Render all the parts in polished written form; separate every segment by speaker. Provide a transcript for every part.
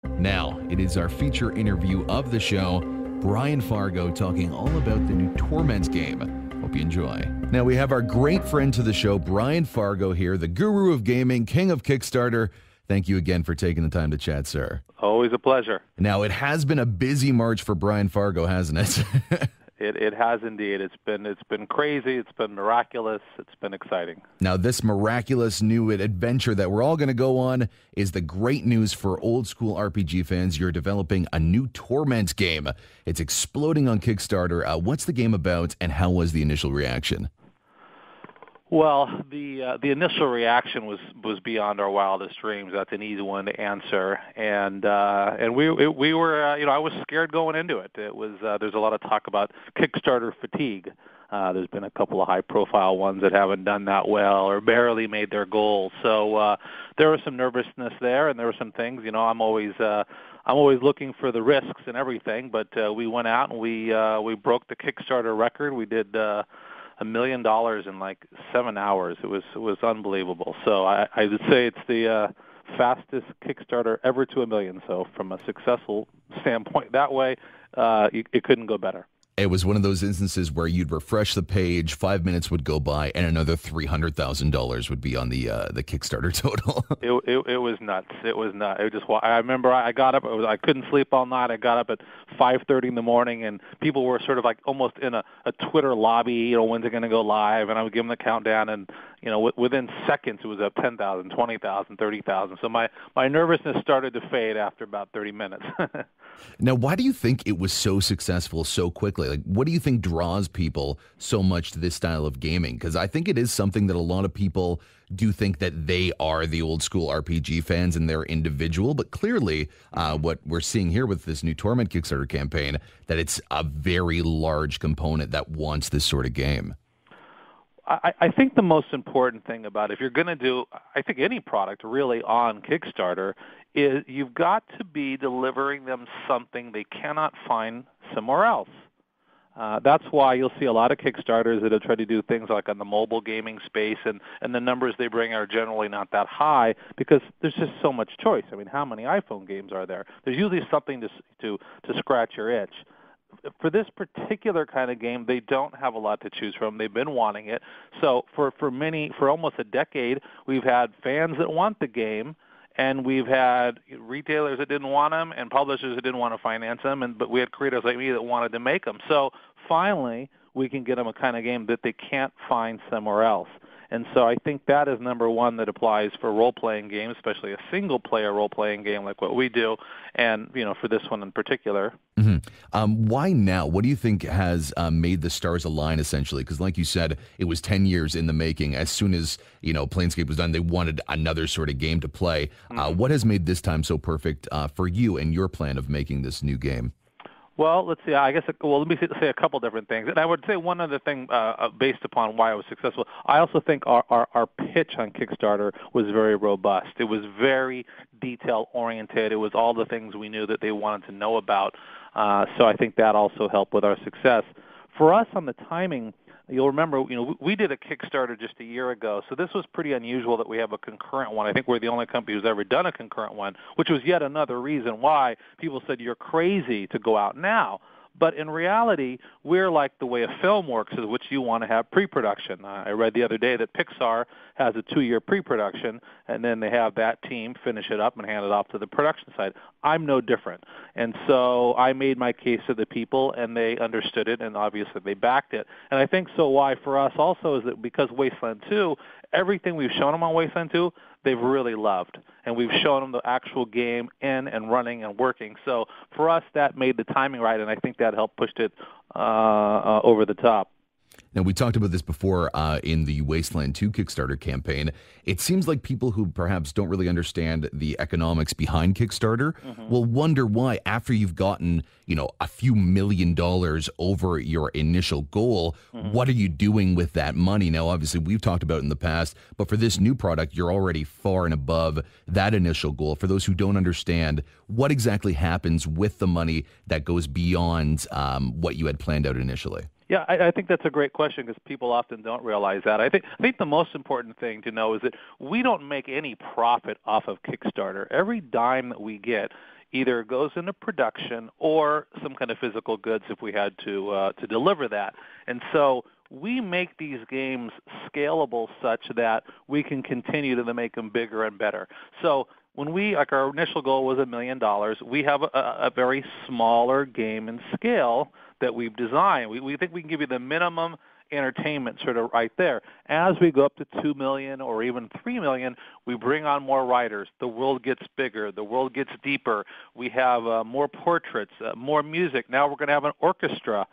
Speaker 1: Now, it is our feature interview of the show, Brian Fargo talking all about the new Torment game. Hope you enjoy. Now, we have our great friend to the show, Brian Fargo here, the guru of gaming, king of Kickstarter. Thank you again for taking the time to chat, sir.
Speaker 2: Always a pleasure.
Speaker 1: Now, it has been a busy March for Brian Fargo, hasn't it?
Speaker 2: It has indeed. It's been crazy. It's been miraculous. It's been exciting.
Speaker 1: Now, this miraculous new adventure that we're all going to go on is the great news for old school RPG fans. You're developing a new Torment game. It's exploding on Kickstarter. What's the game about, and how was the initial reaction?
Speaker 2: Well, the initial reaction was beyond our wildest dreams. That's an easy one to answer, and we were I was scared going into it. It was there's a lot of talk about Kickstarter fatigue. There's been a couple of high-profile ones that haven't done that well or barely made their goals. So there was some nervousness there, and there were some things. I'm always looking for the risks and everything. But we went out and we broke the Kickstarter record. We did $1 million in like 7 hours. It was unbelievable. So I would say it's the fastest Kickstarter ever to $1 million. So from a successful standpoint, that way, it couldn't go better.
Speaker 1: It was one of those instances where you'd refresh the page, 5 minutes would go by, and another $300,000 would be on the Kickstarter total.
Speaker 2: It was nuts. It was nuts. I remember I got up. I couldn't sleep all night. I got up at 5:30 in the morning, and people were sort of like almost in a Twitter lobby. When's it going to go live? And I would give them the countdown, and within seconds it was up 10,000, 20,000, 30,000. So my nervousness started to fade after about 30 minutes.
Speaker 1: Now, why do you think it was so successful so quickly? Like, what do you think draws people so much to this style of gaming? Because I think it is something that a lot of people do think that they are the old school RPG fans and they're individual. But clearly, what we're seeing here with this new Torment Kickstarter campaign, that it's a very large component that wants this sort of game.
Speaker 2: I think the most important thing about if you're going to do, I think any product really on Kickstarter, is you've got to be delivering them something they cannot find somewhere else. That's why you'll see a lot of Kickstarters that have tried to do things like on the mobile gaming space, and the numbers they bring are generally not that high because there's just so much choice. I mean, how many iPhone games are there? There's usually something to scratch your itch. For this particular kind of game, they don't have a lot to choose from. They've been wanting it. So for almost a decade, we've had fans that want the game, and we've had retailers that didn't want them and publishers that didn't want to finance them, but we had creators like me that wanted to make them. So finally, we can get them a kind of game that they can't find somewhere else. And so I think that is number one that applies for role-playing games, especially a single-player role-playing game like what we do, and for this one in particular.
Speaker 1: Mm-hmm. Why now? What do you think has made the stars align, essentially? Because like you said, it was 10 years in the making. As soon as Planescape was done, they wanted another sort of game to play. What has made this time so perfect for you and your plan of making this new game?
Speaker 2: Well, let's see. I guess. Well, let me say a couple different things. And I would say one other thing based upon why I was successful. I also think our pitch on Kickstarter was very robust. It was very detail-oriented. It was all the things we knew that they wanted to know about. So I think that also helped with our success. For us on the timing, you'll remember, we did a Kickstarter just a year ago, so this was pretty unusual that we have a concurrent one. I think we're the only company who's ever done a concurrent one, which was yet another reason why people said you're crazy to go out now. But in reality, we're like the way a film works, is which you want to have pre-production. I read the other day that Pixar has a 2-year pre-production, and then they have that team finish it up and hand it off to the production side. I'm no different. And so I made my case to the people, and they understood it, and obviously they backed it. And I think so why for us also is that because Wasteland 2, everything we've shown them on Wasteland 2, they've really loved. And we've shown them the actual game in and running and working. So for us, that made the timing right, and I think that helped push it over the top.
Speaker 1: Now, we talked about this before in the Wasteland 2 Kickstarter campaign. It seems like people who perhaps don't really understand the economics behind Kickstarter will wonder why, after you've gotten, a few $1 million over your initial goal, what are you doing with that money? Now, obviously, we've talked about it in the past, but for this new product, you're already far and above that initial goal. For those who don't understand, what exactly happens with the money that goes beyond what you had planned out initially?
Speaker 2: Yeah, I think that's a great question because people often don't realize that. I think the most important thing to know is that we don't make any profit off of Kickstarter. Every dime that we get either goes into production or some kind of physical goods if we had to deliver that. And so we make these games scalable such that we can continue to make them bigger and better. So when our initial goal was $1 million, we have a very smaller game in scale that we've designed. We think we can give you the minimum entertainment sort of right there. As we go up to 2 million or even 3 million, we bring on more writers. The world gets bigger. The world gets deeper. We have more portraits, more music. Now we're going to have an orchestra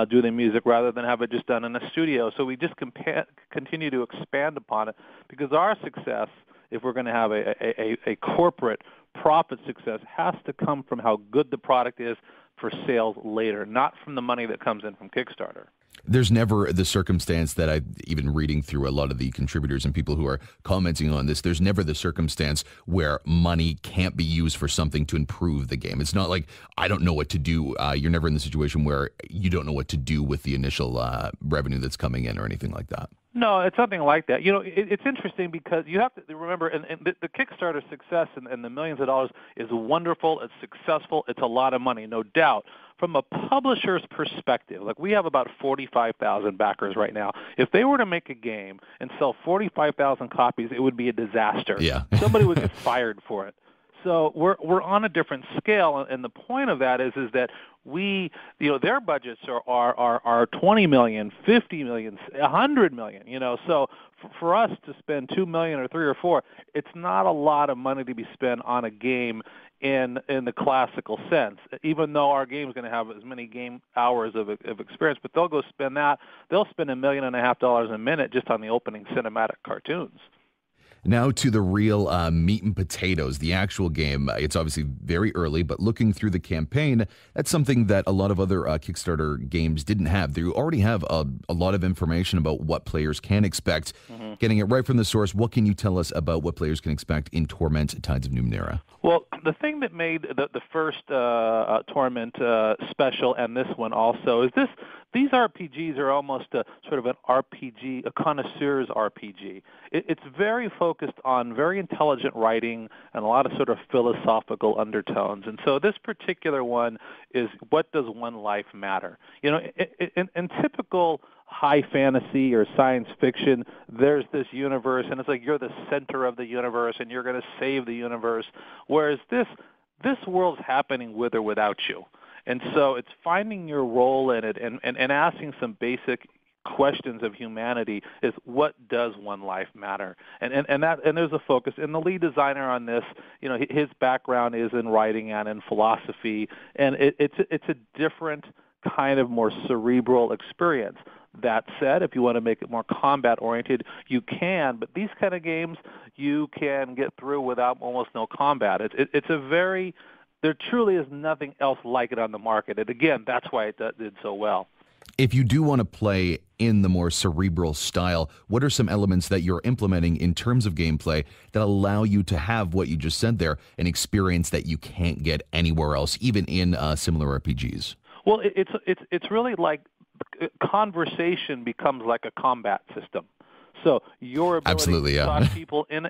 Speaker 2: do the music rather than have it just done in a studio. So we just continue to expand upon it, because our success, if we're going to have a corporate profit success, has to come from how good the product is for sales later, not from the money that comes in from Kickstarter.
Speaker 1: There's never the circumstance that even reading through a lot of the contributors and people who are commenting on this, there's never the circumstance where money can't be used for something to improve the game. It's not like, I don't know what to do. You're never in the situation where you don't know what to do with the initial revenue that's coming in or anything like that.
Speaker 2: No, it's something like that. It's interesting because you have to remember, and the Kickstarter success and the millions of dollars is wonderful. It's successful. It's a lot of money, no doubt. From a publisher's perspective, like we have about 45,000 backers right now. If they were to make a game and sell 45,000 copies, it would be a disaster.
Speaker 1: Yeah.
Speaker 2: Somebody would get fired for it. So we're on a different scale, and the point of that is that their budgets are 20 million, 50 million, 100 million. So for us to spend 2 million or 3 or 4, it's not a lot of money to be spent on a game in the classical sense. Even though our game's going to have as many game hours of experience, but they'll go spend that. They'll spend $1.5 million a minute just on the opening cinematic cartoons.
Speaker 1: Now to the real meat and potatoes, the actual game. It's obviously very early, but looking through the campaign, that's something that a lot of other Kickstarter games didn't have. They already have a lot of information about what players can expect. Mm-hmm. Getting it right from the source, what can you tell us about what players can expect in Torment Tides of Numenera?
Speaker 2: Well, the thing that made the first Torment special and this one also is these RPGs are almost a sort of an RPG, a connoisseur's RPG. It's very focused on very intelligent writing and a lot of sort of philosophical undertones. And so this particular one is, what does one life matter? In typical high fantasy or science fiction, there's this universe, and it's like you're the center of the universe, and you're going to save the universe, whereas this world's happening with or without you. And so it's finding your role in it and asking some basic questions of humanity is, what does one life matter? And there's a focus. And the lead designer on this, his background is in writing and in philosophy, and it's a different kind of more cerebral experience. That said, if you want to make it more combat-oriented, you can, but these kind of games you can get through without almost no combat. There truly is nothing else like it on the market. And again, that's why it did so well.
Speaker 1: If you do want to play in the more cerebral style, what are some elements that you're implementing in terms of gameplay that allow you to have what you just said there, an experience that you can't get anywhere else, even in similar RPGs?
Speaker 2: Well, it's really like conversation becomes like a combat system. So your ability to spot people in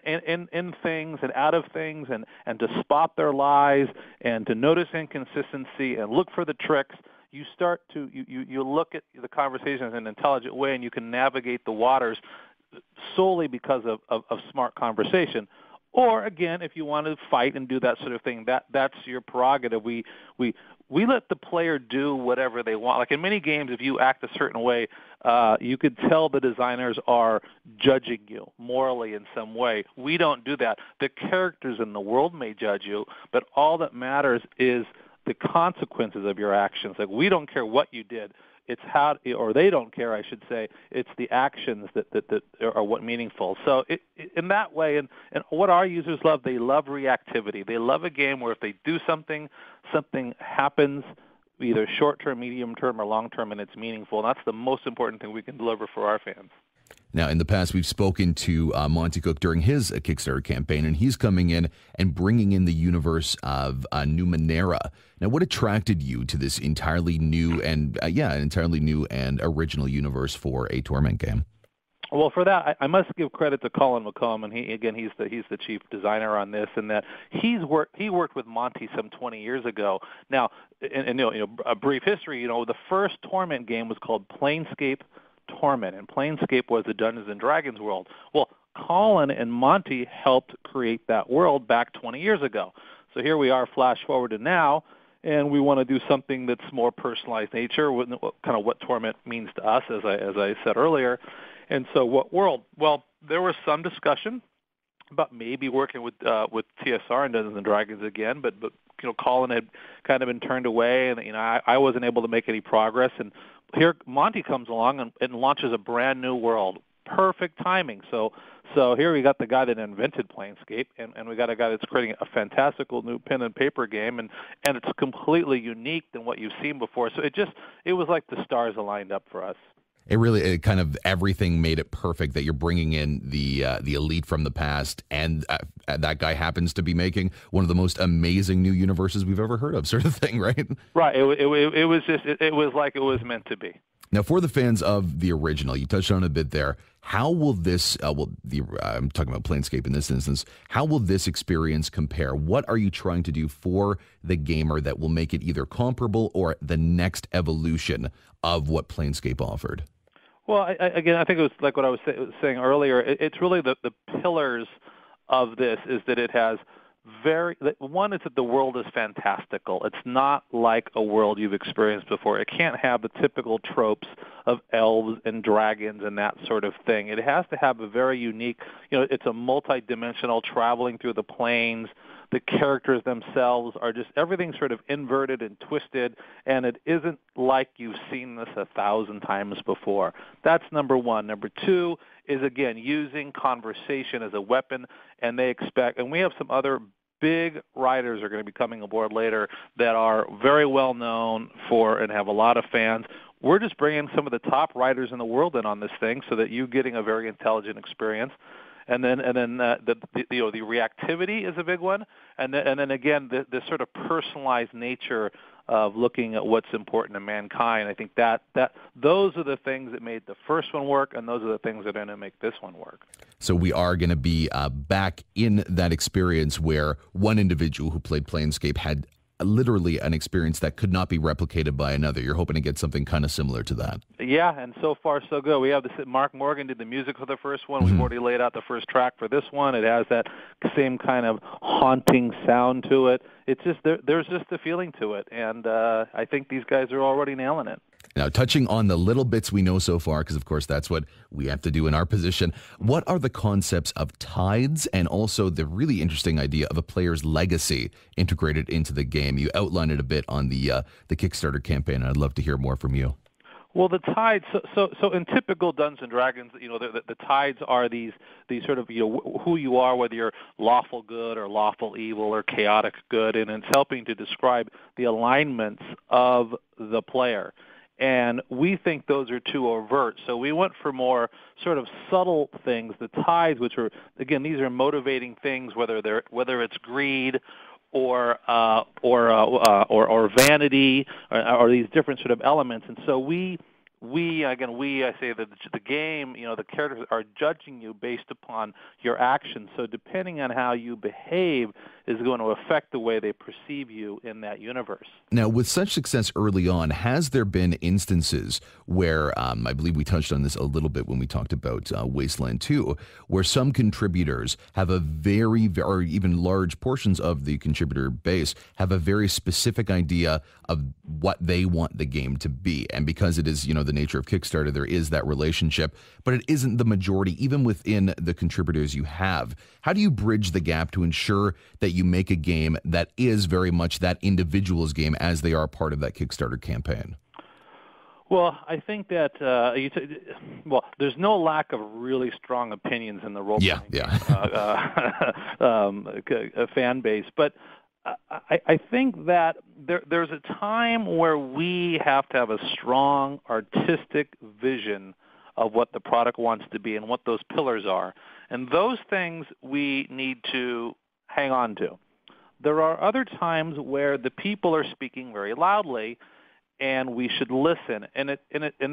Speaker 2: things and out of things, and to spot their lies and to notice inconsistency and look for the tricks, you start to you look at the conversation in an intelligent way, and you can navigate the waters solely because of smart conversation. Or again, if you want to fight and do that sort of thing, that's your prerogative. We let the player do whatever they want. Like in many games, if you act a certain way, you could tell the designers are judging you morally in some way. We don't do that. The characters in the world may judge you, but all that matters is the consequences of your actions. Like, we don't care what you did. It's how, or they don't care, I should say. It's the actions that are what meaningful. So in that way, and what our users love, they love reactivity. They love a game where if they do something happens, either short-term, medium-term, or long-term, and it's meaningful. And that's the most important thing we can deliver for our fans.
Speaker 1: Now, in the past, we've spoken to Monty Cook during his Kickstarter campaign, and he's coming in and bringing in the universe of Numenera. Now, what attracted you to this entirely new and original universe for a Torment game?
Speaker 2: Well, for that, I must give credit to Colin McComb, and he's the chief designer on this, and that he worked with Monty some 20 years ago. Now, and a brief history. The first Torment game was called Planescape Torment, and Planescape was the Dungeons and Dragons world. Well, Colin and Monty helped create that world back 20 years ago. So here we are, flash forward to now, and we want to do something that's more personalized nature, kind of what Torment means to us, as I said earlier. And so what world? Well, there was some discussion about maybe working with TSR and Dungeons and Dragons again, but Colin had kind of been turned away, and I wasn't able to make any progress. And here Monty comes along and launches a brand new world. Perfect timing. So here we got the guy that invented Planescape, and we got a guy that's creating a fantastical new pen and paper game, and it's completely unique than what you've seen before. So it was like the stars aligned up for us.
Speaker 1: It kind of everything made it perfect that you're bringing in the elite from the past, and that guy happens to be making one of the most amazing new universes we've ever heard of, sort of thing, right?
Speaker 2: Right. It was like it was meant to be.
Speaker 1: Now, for the fans of the original, you touched on it a bit there. How will this? I'm talking about Planescape in this instance. How will this experience compare? What are you trying to do for the gamer that will make it either comparable or the next evolution of what Planescape offered?
Speaker 2: Well, I think it was like what I was saying earlier. It's really the pillars of this is that it has one is that the world is fantastical. It's not like a world you've experienced before. It can't have the typical tropes of elves and dragons and that sort of thing. It has to have a very unique, it's a multi-dimensional traveling through the planes. The characters themselves are just everything sort of inverted and twisted, and it isn't like you've seen this 1,000 times before. That's number one. Number two is, again, using conversation as a weapon, and we have some other big writers are going to be coming aboard later that are very well known for and have a lot of fans. We're just bringing some of the top writers in the world in on this thing so that you're getting a very intelligent experience. And then the reactivity is a big one, and then again the sort of personalized nature of looking at what's important to mankind. I think that those are the things that made the first one work, and those are the things that are going to make this one work.
Speaker 1: So we are going to be back in that experience where one individual who played Planescape had literally an experience that could not be replicated by another. You're hoping to get something kind of similar to that.
Speaker 2: Yeah, and so far so good. We have Mark Morgan did the music for the first one. We've already laid out the first track for this one. It has that same kind of haunting sound to it. It's just there's just a feeling to it, and I think these guys are already nailing it.
Speaker 1: Now, touching on the little bits we know so far, because of course that's what we have to do in our position, what are the concepts of tides and also the really interesting idea of a player's legacy integrated into the game? You outlined it a bit on the Kickstarter campaign, and I'd love to hear more from you.
Speaker 2: Well, the tides. So in typical Dungeons and Dragons, the tides are these sort of who you are, whether you're lawful good or lawful evil or chaotic good, and it's helping to describe the alignments of the player. And we think those are too overt, so we went for more sort of subtle things. The tides, which are again, these are motivating things, whether it's greed or vanity or these different sort of elements. And so I say that the game, the characters are judging you based upon your actions. So depending on how you behave is going to affect the way they perceive you in that universe.
Speaker 1: Now, with such success early on, has there been instances where, I believe we touched on this a little bit when we talked about Wasteland 2, where some contributors have a or even large portions of the contributor base have a very specific idea of what they want the game to be. And because it is, the nature of Kickstarter, there is that relationship, but it isn't the majority, even within the contributors you have. How do you bridge the gap to ensure that you make a game that is very much that individual's game as they are part of that Kickstarter campaign?
Speaker 2: Well, I think that there's no lack of really strong opinions in the role-playing fan base, but I think that there's a time where we have to have a strong artistic vision of what the product wants to be and what those pillars are, and those things we need to hang on to. There are other times where the people are speaking very loudly, and we should listen, and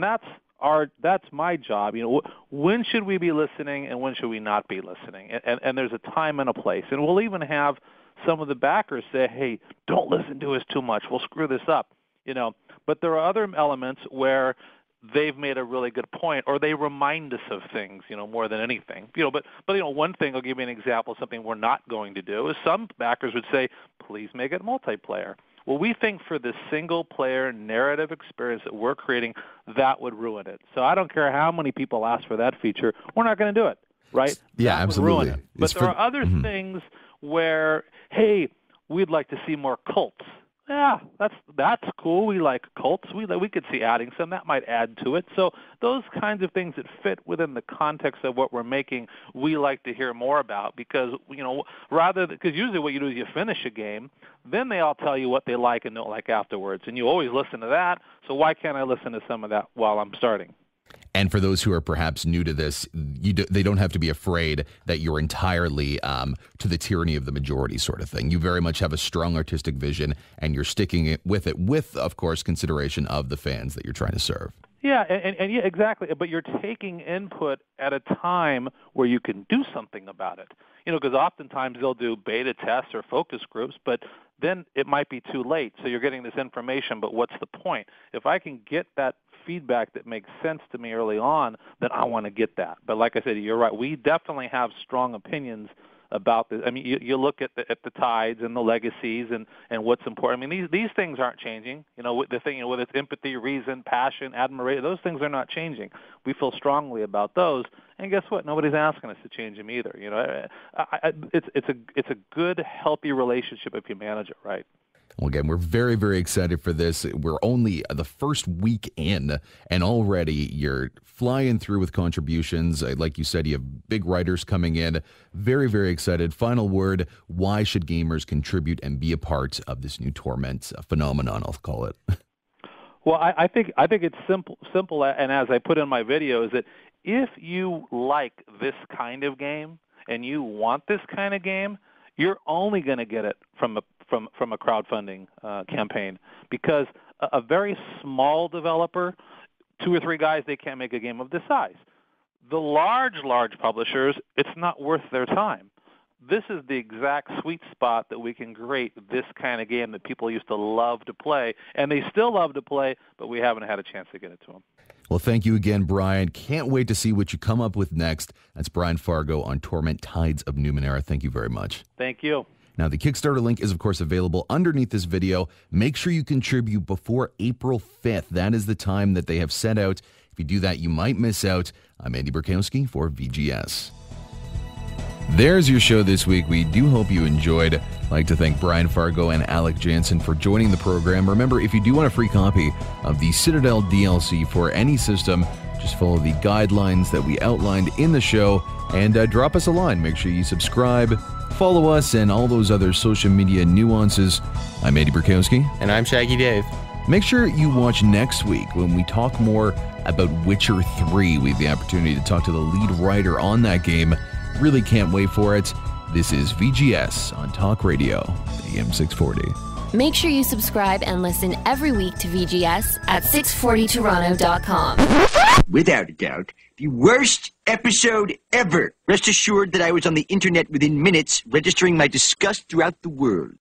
Speaker 2: that's that's my job. When should we be listening and when should we not be listening? And there's a time and a place. And we'll even have some of the backers say, hey, don't listen to us too much. We'll screw this up. But there are other elements where they've made a really good point, or they remind us of things, more than anything. But one thing, I'll give you an example of something we're not going to do, is some backers would say, please make it multiplayer. Well, we think for the single-player narrative experience that we're creating, that would ruin it. So I don't care how many people ask for that feature, we're not going to do it, right?
Speaker 1: Yeah,
Speaker 2: that
Speaker 1: absolutely.
Speaker 2: Would ruin it. But there are other things where, hey, we'd like to see more cults. Yeah, that's cool. We like cults. We could see adding some. That might add to it. So those kinds of things that fit within the context of what we're making, we like to hear more about because, because usually what you do is you finish a game, then they all tell you what they like and don't like afterwards. And you always listen to that. So why can't I listen to some of that while I'm starting?
Speaker 1: And for those who are perhaps new to this, they don't have to be afraid that you're entirely to the tyranny of the majority sort of thing. You very much have a strong artistic vision, and you're sticking it with, of course, consideration of the fans that you're trying to serve.
Speaker 2: Yeah, and yeah, exactly. But you're taking input at a time where you can do something about it. Because oftentimes they'll do beta tests or focus groups, but then it might be too late. So you're getting this information, but what's the point? If I can get that feedback that makes sense to me early on, then I want to get that. But like I said, you're right. We definitely have strong opinions about this. I mean, you look at the tides and the legacies and what's important. I mean, these things aren't changing. The thing, whether it's empathy, reason, passion, admiration, those things are not changing. We feel strongly about those. And guess what? Nobody's asking us to change them either. It's a good, healthy relationship if you manage it right.
Speaker 1: Well, again, we're very, very excited for this. We're only the first week in, and already you're flying through with contributions. Like you said, you have big writers coming in. Very, very excited. Final word, why should gamers contribute and be a part of this new Torment phenomenon, I'll call it?
Speaker 2: Well, I think it's simple, and as I put in my video, is that if you like this kind of game and you want this kind of game, you're only going to get it from a crowdfunding campaign, because a very small developer, 2 or 3 guys, they can't make a game of this size. The large publishers, it's not worth their time. This is the exact sweet spot that we can create this kind of game that people used to love to play, and they still love to play, but we haven't had a chance to get it to them.
Speaker 1: Well, thank you again, Brian. Can't wait to see what you come up with next. That's Brian Fargo on Torment Tides of Numenera. Thank you very much.
Speaker 2: Thank you.
Speaker 1: Now, the Kickstarter link is, of course, available underneath this video. Make sure you contribute before April 5th. That is the time that they have set out. If you do that, you might miss out. I'm Andy Borkowski for VGS. There's your show this week. We do hope you enjoyed. I'd like to thank Brian Fargo and Alec Jansen for joining the program. Remember, if you do want a free copy of the Citadel DLC for any system, just follow the guidelines that we outlined in the show and drop us a line. Make sure you subscribe, follow us, and all those other social media nuances. I'm Andy Borkowski.
Speaker 3: And I'm Shaggy Dave.
Speaker 1: Make sure you watch next week when we talk more about Witcher 3. We have the opportunity to talk to the lead writer on that game. Really can't wait for it. This is VGS on Talk Radio, AM 640.
Speaker 4: Make sure you subscribe and listen every week to VGS at 640toronto.com.
Speaker 5: Without a doubt, the worst episode ever. Rest assured that I was on the internet within minutes, registering my disgust throughout the world.